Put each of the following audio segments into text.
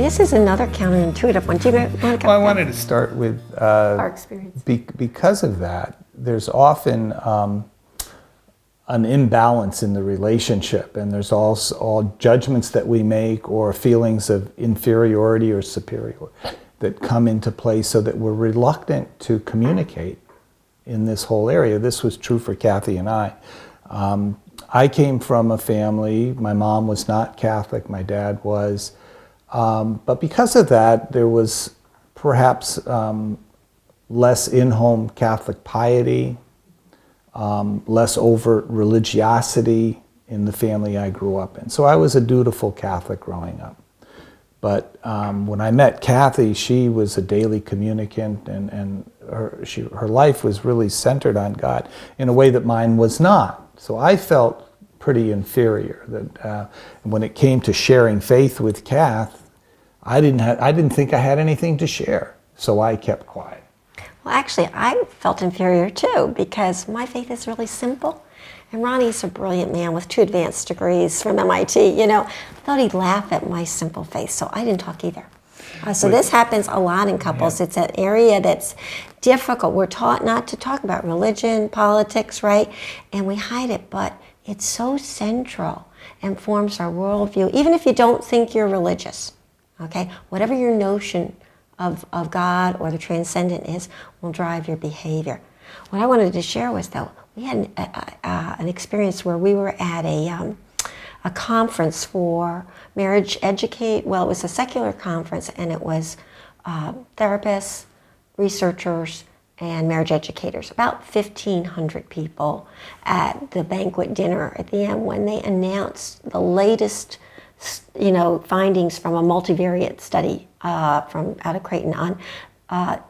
this is another counterintuitive one. Do you want to come? Well, I wanted to start with our experience. Because of that, there's often an imbalance in the relationship, and there's also all judgments that we make or feelings of inferiority or superiority that come into play, so that we're reluctant to communicate in this whole area. This was true for Kathy and I. I came from a family, my mom was not Catholic, my dad was, but because of that, there was perhaps less in-home Catholic piety, less overt religiosity in the family I grew up in. So I was a dutiful Catholic growing up. But when I met Kathy, she was a daily communicant, and her life was really centered on God in a way that mine was not. So I felt pretty inferior. That when it came to sharing faith with Kath, I didn't think I had anything to share, so I kept quiet. Well, actually, I felt inferior too, because my faith is really simple. And Ronnie's a brilliant man with 2 advanced degrees from MIT. I thought he'd laugh at my simple faith, so I didn't talk either. So this happens a lot in couples. Yeah. It's an area that's difficult. We're taught not to talk about religion, politics, right? And we hide it, but it's so central and forms our worldview, even if you don't think you're religious, okay? Whatever your notion of God or the transcendent is will drive your behavior. What I wanted to share was, though, we had an experience where we were at a conference for marriage educate. Well, it was a secular conference, and it was therapists, researchers, and marriage educators. About 1,500 people at the banquet dinner at the end when they announced the latest, findings from a multivariate study from out of Creighton on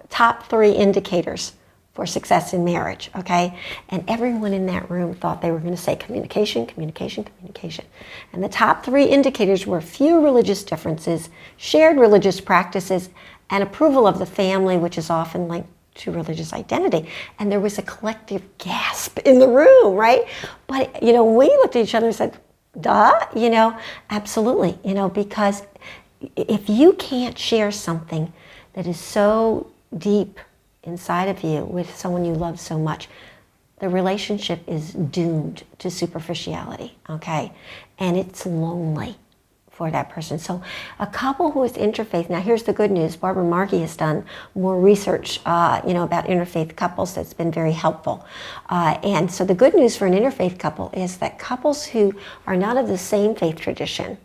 top 3 indicators for success in marriage, okay? And everyone in that room thought they were going to say communication, communication, communication. And the top 3 indicators were few religious differences, shared religious practices, and approval of the family, which is often linked to religious identity. And there was a collective gasp in the room, right? But, we looked at each other and said, duh, absolutely, because if you can't share something that is so deep inside of you with someone you love so much, the relationship is doomed to superficiality, okay? And it's lonely for that person. So a couple who is interfaith, now here's the good news, Barbara Markey has done more research about interfaith couples that's been very helpful. And so the good news for an interfaith couple is that couples who are not of the same faith tradition,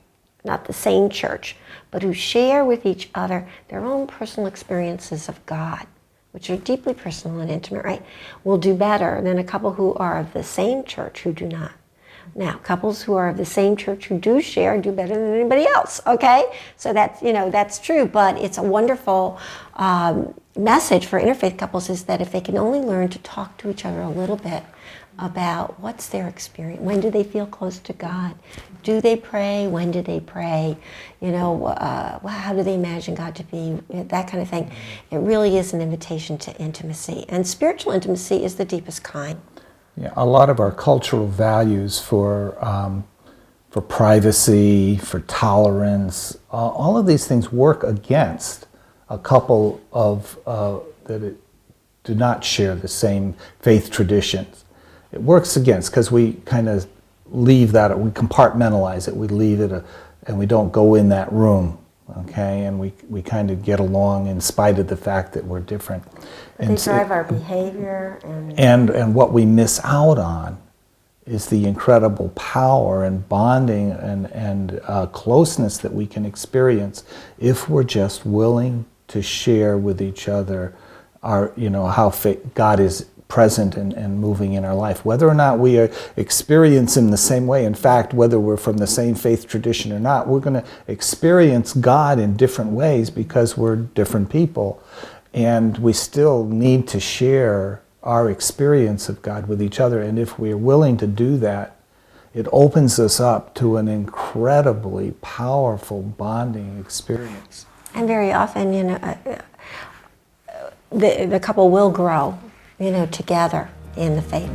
not the same church, but who share with each other their own personal experiences of God, which are deeply personal and intimate, right, will do better than a couple who are of the same church who do not. Now, couples who are of the same church who do share do better than anybody else, okay? So that's true, but it's a wonderful message for interfaith couples is that if they can only learn to talk to each other a little bit about what's their experience, when do they feel close to God? Do they pray? When do they pray? How do they imagine God to be? That kind of thing. It really is an invitation to intimacy. And spiritual intimacy is the deepest kind. Yeah, a lot of our cultural values for privacy, for tolerance, all of these things work against a couple of that do not share the same faith traditions. It works against, because we kind of leave that, we compartmentalize it, we leave it, and we don't go in that room, okay? And we kind of get along in spite of the fact that we're different. But they drive our behavior. And what we miss out on is the incredible power and bonding and closeness that we can experience if we're just willing to share with each other our, how God is present and moving in our life. Whether or not we are experiencing the same way, in fact, whether we're from the same faith tradition or not, we're going to experience God in different ways because we're different people. And we still need to share our experience of God with each other. And if we're willing to do that, it opens us up to an incredibly powerful bonding experience. And very often, the couple will grow, together in the faith.